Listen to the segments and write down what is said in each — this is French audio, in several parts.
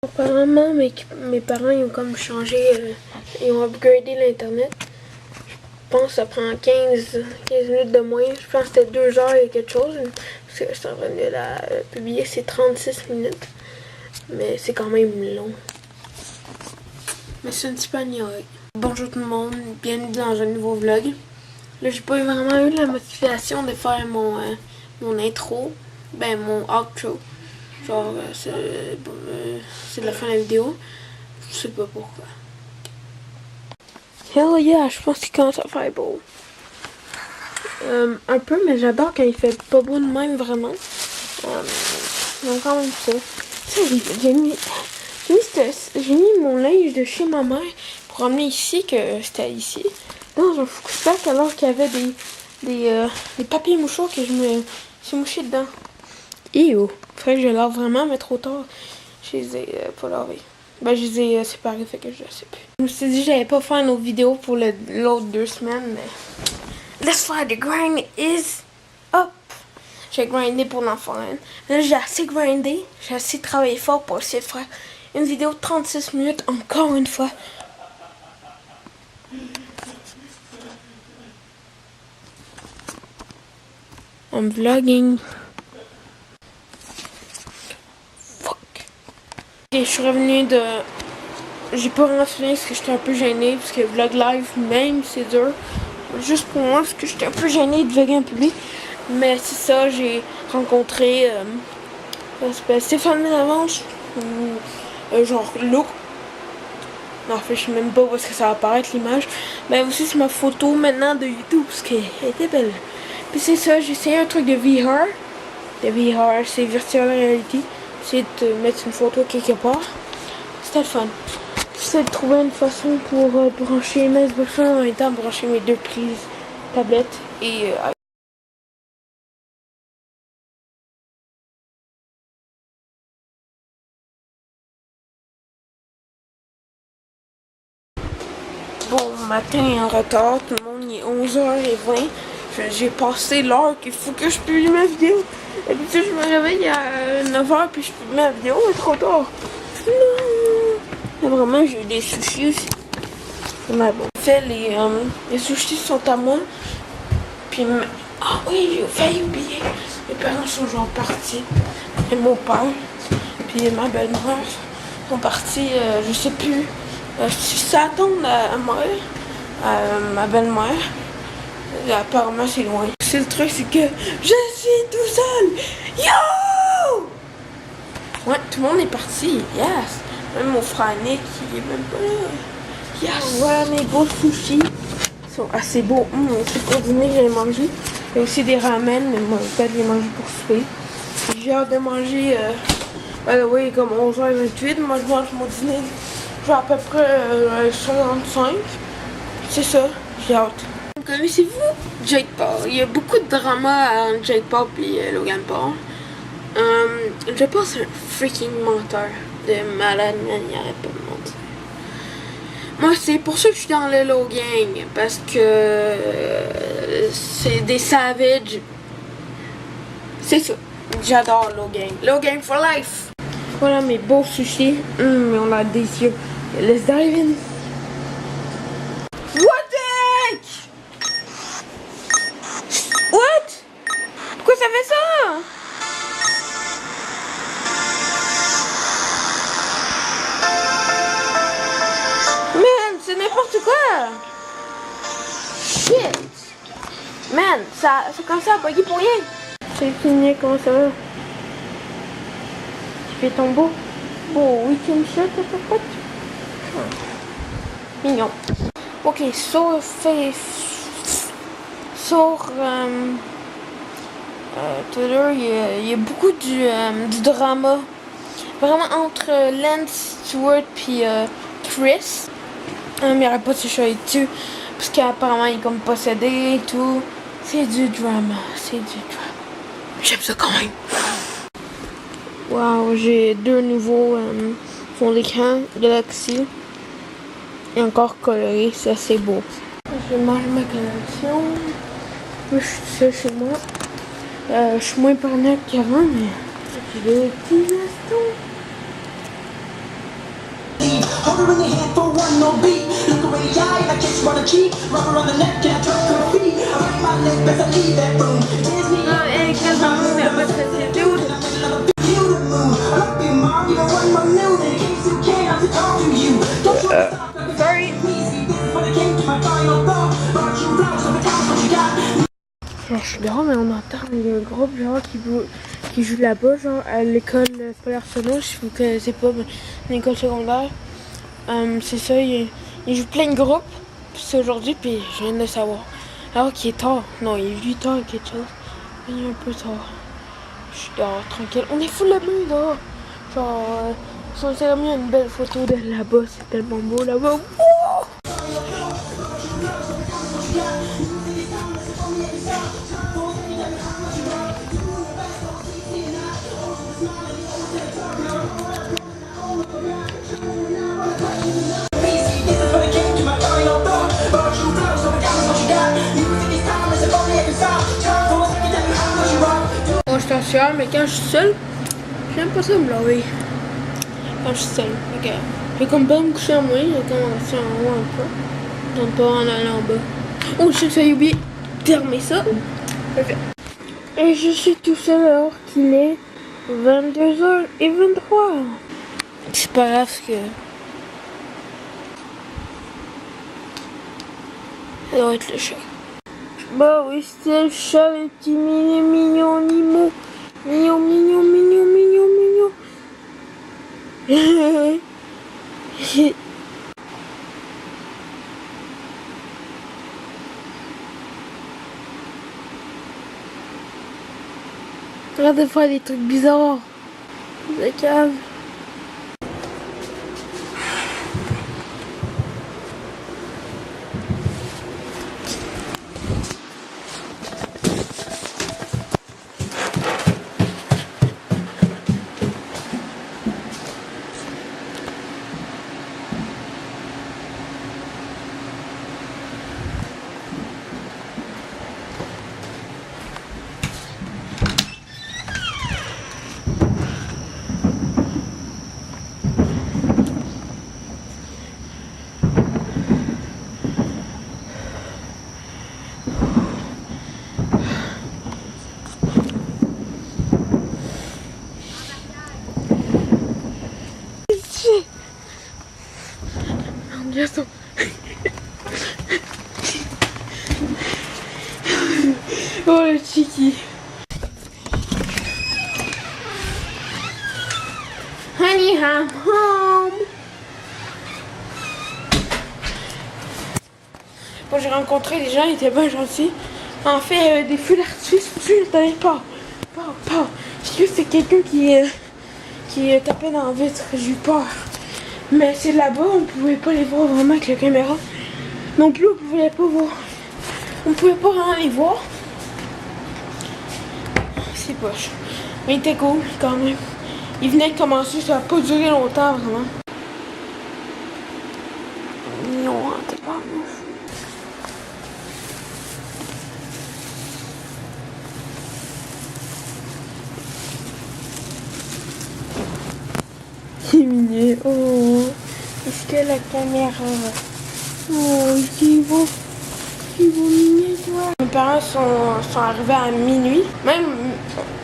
Apparemment, mes parents ils ont comme changé, ils ont upgradé l'internet. Je pense que ça prend 15 minutes de moins. Je pense que c'était 2 heures et quelque chose. Parce que je suis en train de la publier, c'est 36 minutes. Mais c'est quand même long. Mais c'est un petit peu ignoré. Bonjour tout le monde, bienvenue dans un nouveau vlog. Là, j'ai pas vraiment eu la motivation de faire mon intro, ben mon outro. Genre, c'est la fin de la vidéo. Je sais pas pourquoi. Hell yeah, je pense qu'il commence à faire beau. Un peu, mais j'adore quand il fait pas beau de même, vraiment. Donc quand même ça. J'ai mis mon linge de chez ma mère pour ramener ici, que c'était ici, dans un sac, alors qu'il y avait des papiers mouchoirs que je me suis mouché dedans. Ew! Faudrait que je lave vraiment, mais trop tard. Je les ai pas lavés. Ben, je les ai séparés, fait que je sais plus. Je me suis dit que j'allais pas faire une autre vidéo pour l'autre 2 semaines, mais... Let's fly, the grind is up! J'ai grindé pour l'enfant. Là, j'ai assez grindé. J'ai assez travaillé fort pour essayer de faire une vidéo de 36 minutes, encore une fois. I'm vlogging. Et je suis revenue de... J'ai pas vraiment filmé parce que j'étais un peu gênée, parce que vlog live même c'est dur. Juste pour moi, parce que j'étais un peu gênée de vlogger en public. Mais c'est ça, j'ai rencontré Stéphane Ménavance, genre Look. En fait, je sais même pas où est-ce que ça va apparaître l'image. Mais aussi c'est ma photo maintenant de YouTube, parce qu'elle était belle. Puis c'est ça, j'ai essayé un truc de VR. De VR, c'est Virtual Reality. C'est de mettre une photo quelque part. C'était le fun. J'essaie de trouver une façon pour brancher mes Xbox en même temps, brancher mes 2 prises tablette et bon matin en retard, tout le monde il est 11h20. J'ai passé l'heure qu'il faut que je publie ma vidéo. Et puis je me réveille à 9h puis je publie ma vidéo, mais trop tard. Non. Mais vraiment, j'ai eu des sushis aussi. Mais bon. En fait, les sushis sont à moi. Puis, ah oui, j'ai failli oublier. Mes parents sont genre partis. Et mon père, puis ma belle-mère sont partis, je sais plus. Si ça tombe à moi, ma belle-mère, apparemment c'est loin. C'est le truc, c'est que je suis tout seul. Yo! Ouais, tout le monde est parti. Yes! Même mon frère Nick, il est même pas là. Yes! Voilà mes beaux sushis. Ils sont assez beaux. C'est pour dîner que j'allais manger. Il y a aussi des ramen, mais moi, je vais peut-être les manger pour souper. J'ai hâte de manger. Oui, comme 11h28. Moi, je mange mon dîner. Genre à peu près 65. C'est ça. J'ai hâte. Connaissez-vous Jake Paul? Il y a beaucoup de drama entre Jake Paul et Logan Paul. Jake Paul, c'est un freaking menteur. De malade, man. Il arrête pas de mentir. Moi, c'est pour ça que je suis dans le Low Gang. Parce que c'est des savages. C'est ça. J'adore Low Gang. Low Gang for life. Voilà mes beaux sushis. Mais on a des yeux. Let's dive in. What the heck? What? Pourquoi ça fait ça? Man, c'est n'importe quoi. Shit. Man, ça comme ça a bugué pour rien. Salut Kenya, comment ça va? Tu fais ton beau week-end shot à ta pote? Mignon. Ok, sur Twitter, il y a beaucoup du drama. Vraiment entre Lance Stewart puis Chris. Mais il arrête pas de se chialer dessus. Parce qu'apparemment il est comme possédé et tout. C'est du drama. C'est du drama. J'aime ça quand même. Wow, j'ai 2 nouveaux fonds d'écran Galaxy. Et encore coloré, c'est assez beau. Je vais manger ma collection. Moi, je suis seule chez moi. Je suis moins paranoïaque qu'avant, mais j'ai des petits instants. Hold her in your hand for one more beat. Look her in the eye and I kiss her on the cheek. Rub her on the neck and I drop her feet. I bite my lip as I leave that room. Disney. Non, elle est dans mais après c'est tout. You the moon. I love you, mom. You know one more noon. In case you can't, I have to talk to you. Don't you wanna stop? Sorry. Please, this is when it came to my final thought. Brought you flowers, so the count what you got. Genre, je suis dehors, mais on entend le groupe genre qui joue là-bas, genre à l'école scolaire Sono. Si vous connaissez pas, mais une école secondaire. C'est ça, il joue plein de groupes. Puis c'est aujourd'hui, puis je viens de le savoir. Alors qu'il est tard. Non, il est 8 h quelque chose. Il est un peu tard. Je suis dehors, tranquille. On est full la main dehors. Genre, on s'est remis une belle photo de là-bas. C'est tellement beau là-bas. Wouh! Bon, je suis en sueur, mais quand je suis seule, j'aime pas ça me laver. Quand je suis seule, ok. J'ai comme pas me coucher en moi, j'ai commencé en haut un peu. Donc pas en allant en bas. Oh, j'ai oublié de fermer ça. Parfait. Et je suis tout seul alors qu'il est 22h23. C'est pas grave que... Ça doit être le chat. Bah oui, c'est le chat, le petit mignon, mignon. Regarde de faire des trucs bizarres. C'est calme. Bientôt. Oh le chiki. Honey, I'm home. Bon, j'ai rencontré des gens, ils étaient bien gentils. En fait, des feux d'artifice, je n'entendais pas. Parce que c'est quelqu'un qui tapait dans la vitre, j'ai eu peur. Mais c'est là-bas, on pouvait pas les voir vraiment avec la caméra. Non plus, on pouvait pas voir. On pouvait pas vraiment les voir. C'est poche. Mais il était cool quand même. Il venait de commencer, ça a pas duré longtemps vraiment. Non, t'es pas moche. C'est mignon. Oh, est-ce que la caméra... Oh, c'est beau. C'est beau mignon, toi. Mes parents sont arrivés à minuit. Même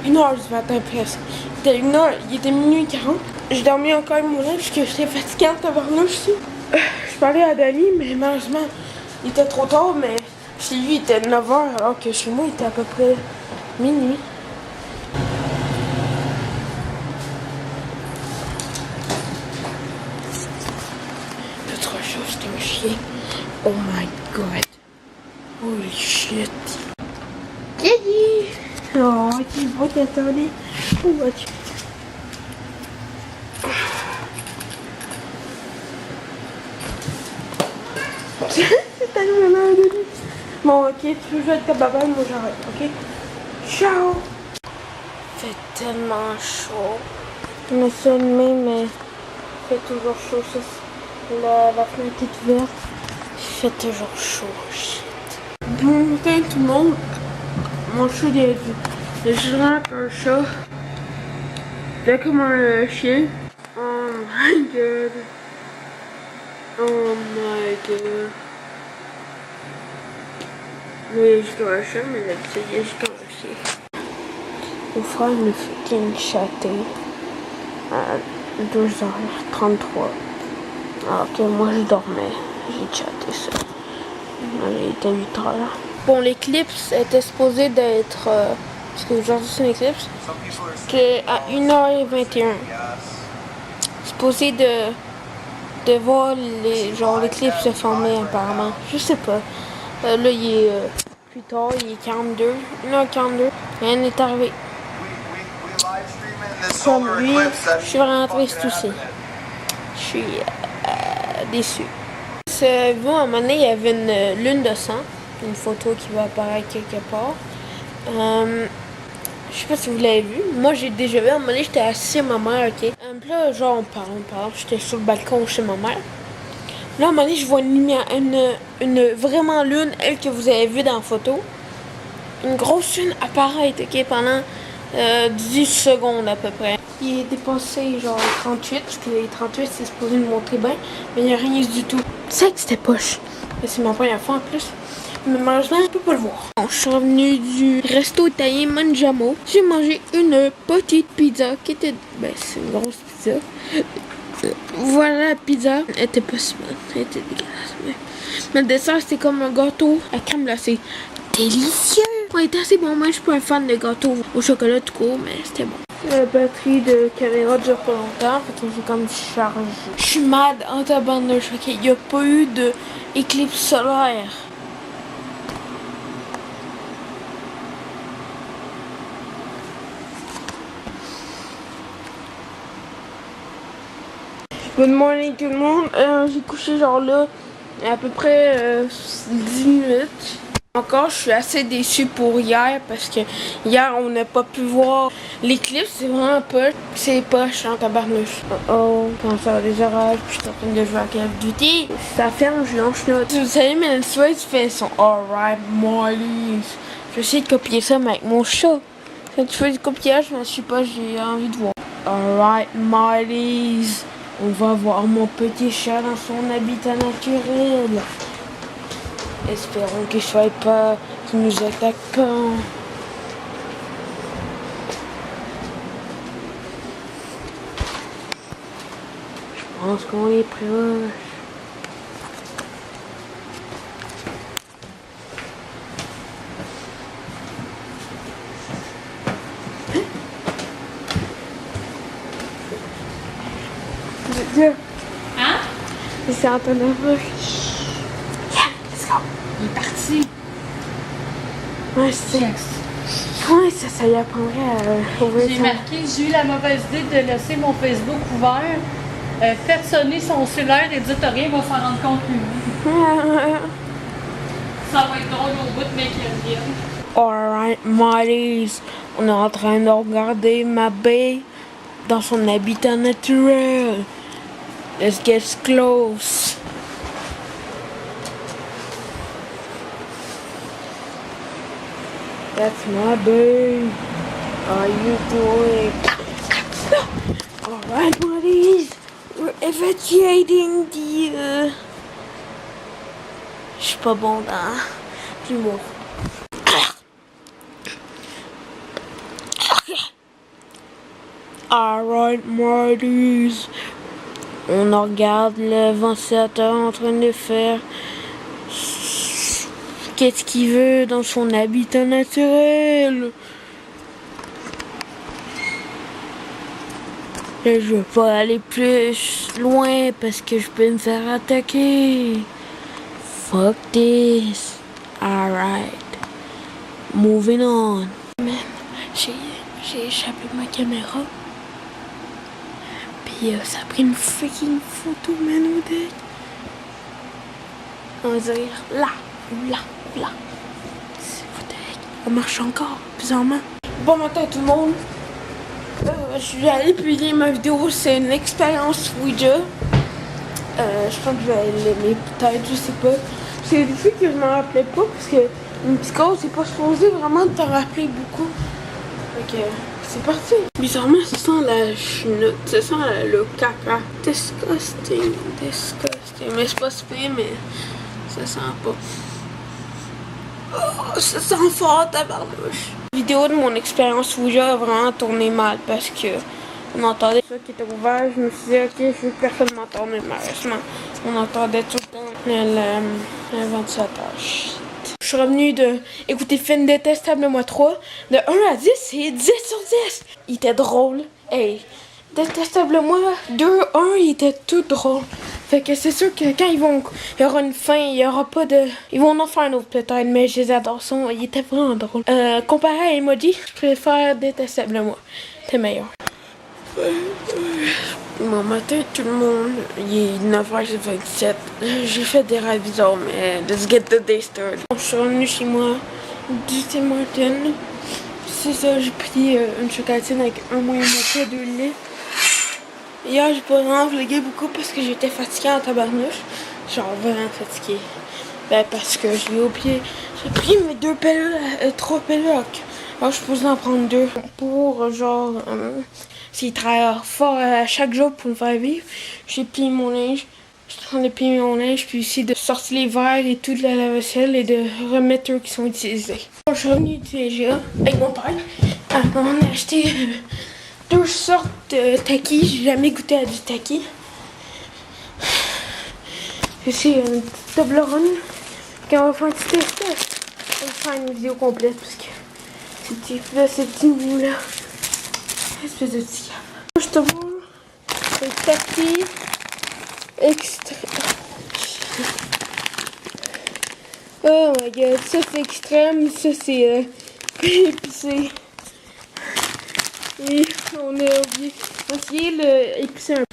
1h du matin presque. Il était minuit 40. J'ai dormi encore une journée parce que j'étais fatiguée en tabarnouche aussi. Je parlais à Dani, mais malheureusement, il était trop tard. Mais chez lui, il était 9h alors que chez moi, il était à peu près minuit. L'autre chose, c'était un chien. Oh my god. Holy shit. Kitty! Oh, tu vois t'attendais. Oh, tu... C'est tellement malade. Bon, ok, tu veux jouer avec ta baballe, moi j'arrête, ok? Ciao! Il fait tellement chaud. Mais ça même, mais il fait toujours chaud. Ça, la fenêtre est ouverte. Il fait toujours chaud. Shit. Bon matin tout le monde. Mon chat est général un chat. Il est comme un chien. Oh my god. Mais je dois acheter, mais d'habitude, je dois acheter. Mon frère me fait une chatter à 2h33. Alors que moi je dormais, j'ai chatté ça. Il était 8h. Bon, l'éclipse était supposé d'être. Parce qu'aujourd'hui c'est une éclipse. C'était à 1h21. Supposé de voir l'éclipse se former apparemment. Je sais pas. Là il est plus tard, il est 42. 1h42. Rien n'est arrivé. Comme lui, je suis vraiment triste aussi. Je suis déçu. Vous, à un moment donné, il y avait une lune de sang. Une photo qui va apparaître quelque part. Je sais pas si vous l'avez vu. Moi, j'ai déjà vu. À un moment donné, j'étais assis à ma mère, ok? Puis là, genre, on parle. J'étais sur le balcon chez ma mère. Là, à un moment donné, je vois une lumière, une vraiment lune, elle que vous avez vue dans la photo. Une grosse lune apparaître, ok? Pendant 10 secondes à peu près. Il est dépassé genre 38, parce que les 38 c'est supposé nous montrer bien, mais il n'y a rien du tout. C'est que c'était poche. C'est ma première fois en plus. Mais malheureusement, je peux pas le voir. Bon, je suis revenue du resto italien Mangiamo. J'ai mangé une petite pizza qui était. Ben, c'est une grosse pizza. Voilà la pizza. Elle était pas si bonne. Elle était dégueulasse. Mais le dessert c'était comme un gâteau à crème glacée. Délicieux! On était assez bon. Moi, je suis pas un fan de gâteau au chocolat tout court, mais c'était bon. La batterie de caméra dure pas longtemps, fait que j'ai comme chargé. Je suis mad en tabarnouche, ok? Il n'y a pas eu d'éclipse solaire. Good morning tout le monde. J'ai couché genre là à peu près 10 minutes. Encore, je suis assez déçue pour hier parce que hier on n'a pas pu voir l'éclipse. C'est vraiment poche. C'est poche en tabarnouche. Oh, quand ça a des orages, puis je suis en train de jouer à Call of Duty. Ça ferme, je lance note. Vous savez, Melanie Swain fait son Alright Molly. Je vais essayer de copier ça mais avec mon chat. Quand tu fais du copiage, je ne sais pas, j'ai envie de voir. Alright Molly. On va voir mon petit chat dans son habitat naturel. Espérons qu'il ne soit pas, qu'il nous attaque pas. Je pense qu'on est proche. Hein? C'est en train de voir. Il est parti. Ouais, c'est. Ouais, ça y apprendrait à ouvrir. J'ai marqué, j'ai eu la mauvaise idée de laisser mon Facebook ouvert, faire sonner son cellulaire et dire t'as rien, il va s'en rendre compte lui. Ça va être drôle au bout de mes clients. Alright, Molly's. On est en train de regarder ma baie dans son habitat naturel. Let's get close. That's my babe. How are you doing? Alright, buddies. We're evacuating the... Je suis pas bon dans l'humour. Alright, buddies. On regarde le ventilateur en train de faire qu'est-ce qu'il veut dans son habitat naturel. Et je veux pas aller plus loin parce que je peux me faire attaquer. Fuck this. Alright. Moving on. Man, j'ai échappé ma caméra. Puis ça a pris une freaking photo, man, au deck. On va dire là. C'est fauteuil. Ça marche encore, bizarrement. Bon matin tout le monde. Je suis allée publier ma vidéo, c'est une expérience Ouija. Je pense que je vais l'aimer peut-être, je sais pas. C'est des trucs que je m'en rappelais pas parce que une psychose c'est pas supposé vraiment de t'en rappeler beaucoup. Ok, C'est parti. Bizarrement, ça sent la chenoute. Ça sent le caca. Disgusting. Disgusting. Mais c'est pas super, mais ça sent pas. Oh, ça sent fort, tabarnouche. La vidéo de mon expérience Ouija a vraiment tourné mal parce que on entendait ça qui était ouvert. Je me suis dit, ok, je veux que personne m'entende, mais malheureusement, on entendait tout le temps le ventilateur. Je suis revenue de écouter film Détestable moi 3. De 1 à 10, c'est 10 sur 10. Il était drôle. Hey, Détestable moi 2, 1, il était tout drôle. Fait que c'est sûr que quand il y aura une fin, il y aura pas de... Ils vont en faire un autre peut-être, mais je les adore. Il était vraiment drôle. Comparé à Emoji, je préfère Détestable moi. C'est meilleur. Bon matin tout le monde, il est 9h27. J'ai fait des rêves bizarres, mais let's get the day started. Je suis revenue chez moi du Tim Hortons. C'est ça, j'ai pris une chocolatine avec un moyen moitié, 2 laits. Hier, j'ai pas vraiment vlogué beaucoup parce que j'étais fatiguée en tabarnouche. Genre vraiment fatiguée. Ben parce que j'ai oublié. J'ai pris mes 2 pilules, 3 pilules. Alors je suis supposée en prendre 2 pour genre... S'il travaille fort à chaque jour pour me faire vivre, j'ai plié mon linge. Je suis en train de plier mon linge, puis aussi de sortir les verres et tout de la lave-vaisselle et de remettre eux qui sont utilisés. Je suis revenue du TGA avec mon père. On a acheté 2 sortes de takis. J'ai jamais goûté à du taki. C'est une petite Toblerone. Quand on va faire un petit test, on va faire une vidéo complète parce que c'est petit mou là. Espèce de petit cap. Je te montre le taki extra. Oh my god, ça c'est extrême, ça c'est épicé. Et on a oublié. On va essayer le épicé un peu.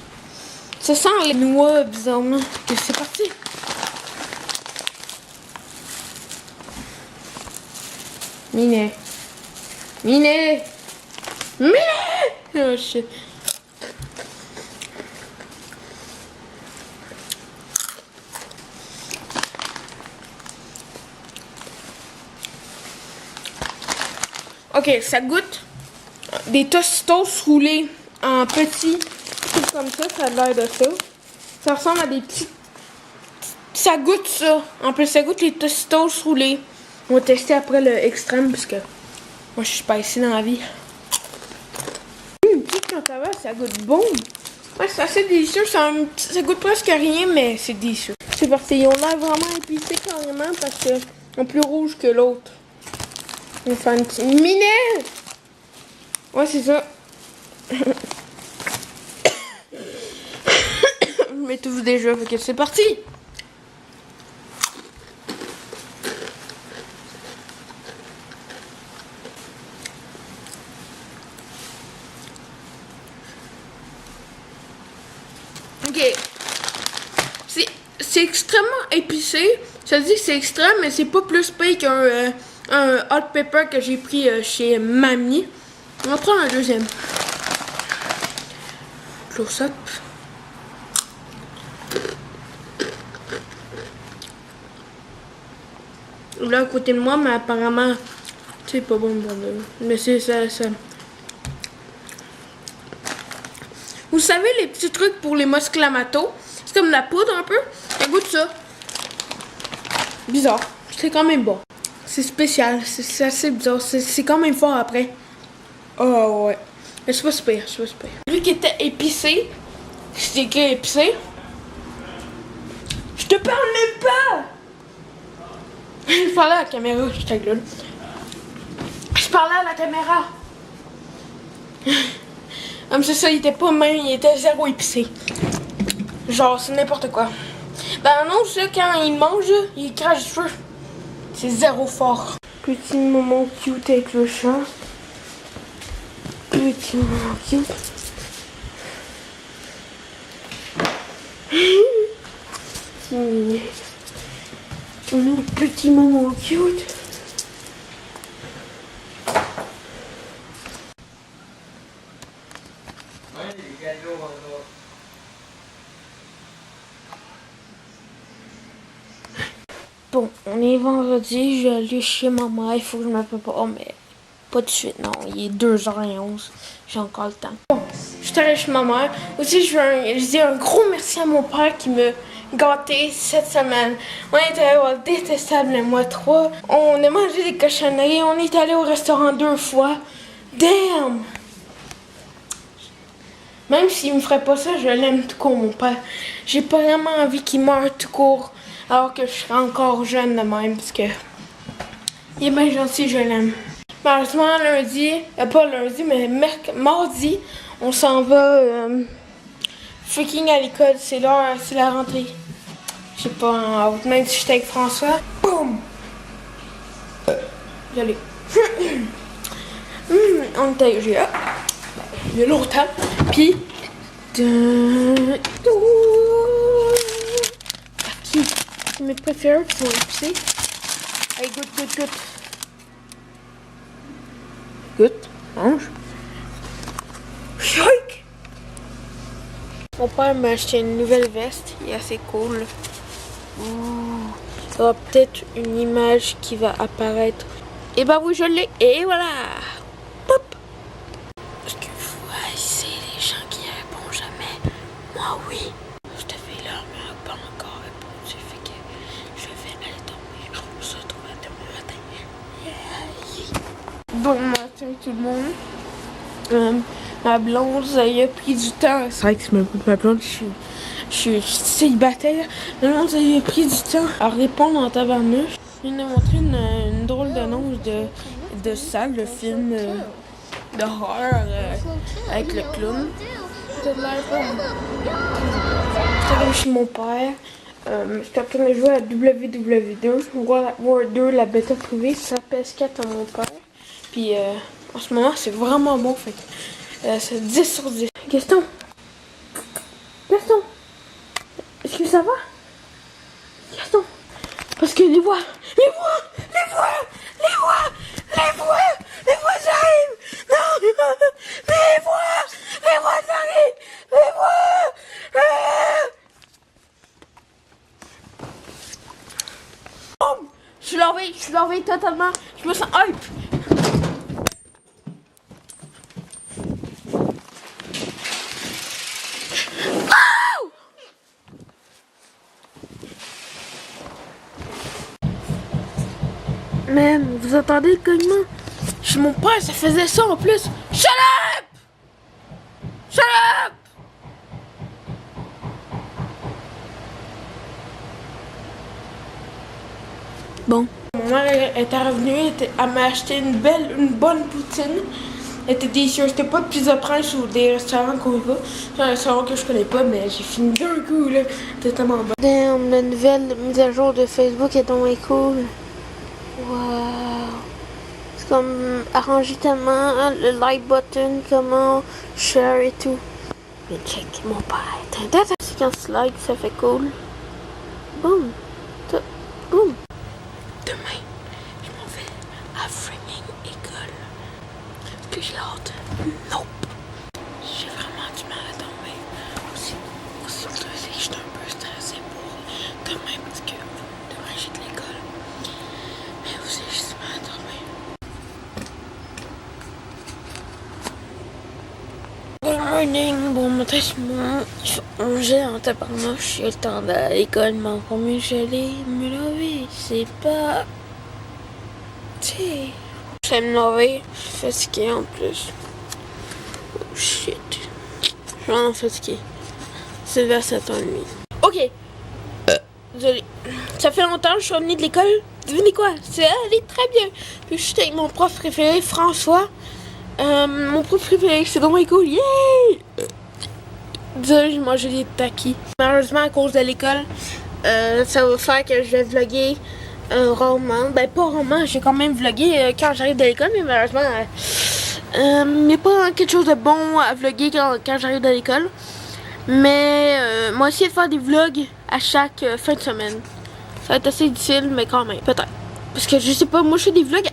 Ça sent les noix bizarrement. C'est parti. Minet. Minet. Minet. Oh shit. Ok, ça goûte des Tostitos roulés en petits, tout comme ça a l'air de ça. Ça ressemble à des petits... Ça goûte ça. En plus, ça goûte les Tostitos roulés. On va tester après le extrême parce que moi je suis pas ici dans la vie. Quand ça va, ça goûte bon. Ouais, c'est assez délicieux. Ça goûte presque rien, mais c'est délicieux. C'est parti. Ils ont l'air vraiment épicés carrément parce qu'ils sont plus rouges que l'autre. On va faire un petit minet. Ouais, c'est ça. Je m'étouffe déjà. Fait que c'est parti. Ok. C'est extrêmement épicé. Ça dit que c'est extrême, mais c'est pas plus pire qu'un hot pepper que j'ai pris chez Mamie. On va prendre un deuxième. Close up. Là à côté de moi, mais apparemment c'est pas bon pour nous. Mais c'est ça. Vous savez les petits trucs pour les musclamato? C'est comme de la poudre un peu. Ça goûte ça. Bizarre. C'est quand même bon. C'est spécial. C'est assez bizarre. C'est quand même fort après. Oh ouais. Mais c'est pas super. Lui qui était épicé. C'est écrit épicé. Je te parle même pas! Je parlais à la caméra. Je t'aglole. Je parlais à la caméra. Comme c'est ça, il était pas même, il était zéro épicé. Genre, c'est n'importe quoi. Ben non, ça, quand il mange, il crache du feu. C'est zéro fort. Petit moment cute avec le chat. Petit moment cute. Petit moment cute. Bon, on est vendredi, je vais aller chez maman, il faut que je me prépare, mais Pas de suite, non. Il est 2h11. J'ai encore le temps. Bon, je suis allée chez ma mère. Aussi, je dis un gros merci à mon père qui me gâté cette semaine. On est allé au Détestable le mois 3. On a mangé des cochonneries. On est allé au restaurant 2 fois. Damn! Même s'il me ferait pas ça, je l'aime tout court, mon père. J'ai pas vraiment envie qu'il meure tout court, alors que je serais encore jeune de même, parce que il est bien gentil, je l'aime. Malheureusement, lundi, pas lundi, mais mardi, on s'en va freaking à l'école. C'est l'heure, c'est la rentrée. J'ai pas hâte, même si j'étais avec François. Boum! J'allais. On était avec GA. Il y a longtemps. Puis. Qui? C'est mes préférés qui sont épicés. Allez, goûte. Goûte, mange. Shake! Mon père m'a acheté une nouvelle veste. Il est assez cool. Ouh. Il y aura peut-être une image qui va apparaître. Et bah oui, je l'ai. Et voilà! Pop! Parce que vous haïssez les gens qui répondent jamais. Moi, oui. Cette fille-là m'a pas encore répondu. Fait que je vais aller dormir. On se retrouve demain matin. Yeah. Bon matin, tout le monde. Ma blonde, elle a pris du temps. C'est vrai que c'est ma blonde, je suis célibataire. Ma blonde, elle a pris du temps à répondre en tabarnouche. Je viens de montrer une drôle d'annonce de salle, de film d'horreur avec le clown. J'étais allée chez mon père. J'étais en train de jouer à WW2. War 2, la bêta privée, ça PS4 à mon père. Puis en ce moment, c'est vraiment bon. Fait que c'est 10 sur 10. Gaston! Est-ce que ça va? Gaston! Parce que les voix j'arrive! Non! Les voix j'arrive! Boum! Je suis lavé totalement. Je me sens hype! Man, vous entendez le cognement? Chez mon père, ça faisait ça en plus. Shut up! Shut up! Bon. Mon mère était revenue, elle m'a acheté une bonne poutine. Elle était délicieuse. C'était pas de pizza prince ou des restaurants qu'on va. C'est un restaurant que je connais pas, mais j'ai fini d'un coup, là. C'était tellement bon. Damn, la nouvelle mise à jour de Facebook est donc cool. Wow! C'est comme arranger tellement le like button, comment share et tout. Mais check, mon père. C'est quand tu like, ça fait cool. Boum! Boum! Demain, je m'en vais à freaking école. Est-ce que j'ai hâte? Nope! J'ai vraiment du mal à dormir. Aussi, je suis un peu stressée pour demain parce que demain j'ai de l'école. Mais aussi, je suis mal à dormir. Good morning, bon matin, j'ai en tabarnouche, j'ai le temps d'aller à l'école, mais en premier j'allais me laver, c'est pas... T'sais... Je vais me laver, je suis fatiguée en plus. Oh shit. Je suis vraiment fatiguée. C'est vers 7h30. Ok. Désolée. Ça fait longtemps que je suis revenue de l'école. Devinez quoi? C'est allé très bien. Puis je suis avec mon prof préféré, François. Mon prof préféré, c'est vraiment cool. Yay! Désolée, j'ai mangé des takis. Malheureusement, à cause de l'école, ça va faire que je vais vlogger rarement. Ben, pas rarement, j'ai quand même vlogué quand j'arrive de l'école, mais malheureusement, il n'y a pas quelque chose de bon à vlogger quand j'arrive de l'école. Mais moi aussi, de faire des vlogs à chaque fin de semaine. Ça va être assez difficile, mais quand même, peut-être. Parce que je sais pas, moi je fais des vlogs,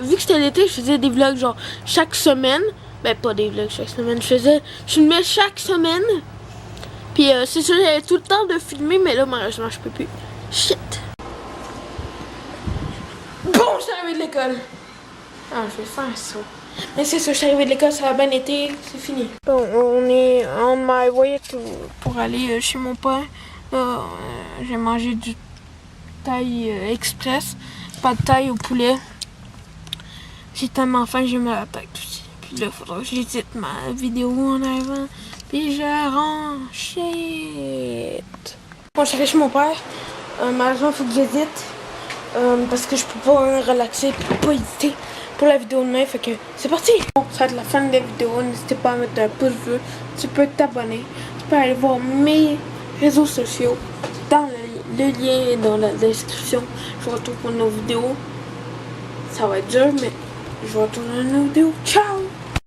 vu que c'était l'été, je faisais des vlogs genre chaque semaine. Ben pas des vlogs chaque semaine, je filmais chaque semaine. Puis c'est sûr, j'avais tout le temps de filmer, mais là malheureusement je peux plus. Shit. Bon, je suis arrivée de l'école. Ah, je vais faire ça. Mais c'est ça, je suis arrivée de l'école, ça a bien été, c'est fini. Bon, on est on my way pour aller chez mon père. Là, j'ai mangé du thaï express, pas de thaï au poulet. J'ai tellement faim que j'ai mal à la tête aussi. Puis là, il faudra que j'édite ma vidéo en avant. Puis je rends shit. Bon, je suis allée chez mon père. Malheureusement, il faut que j'édite. Parce que je peux pas relaxer et pas éditer pour la vidéo de demain. Fait que c'est parti! Bon, ça va être la fin de la vidéo. N'hésitez pas à mettre un pouce bleu. Tu peux t'abonner. Tu peux aller voir mes réseaux sociaux dans le lien est dans la description. Je vous retrouve pour une autre vidéo. Ça va être dur, mais je vous retrouve dans une autre vidéo. Ciao!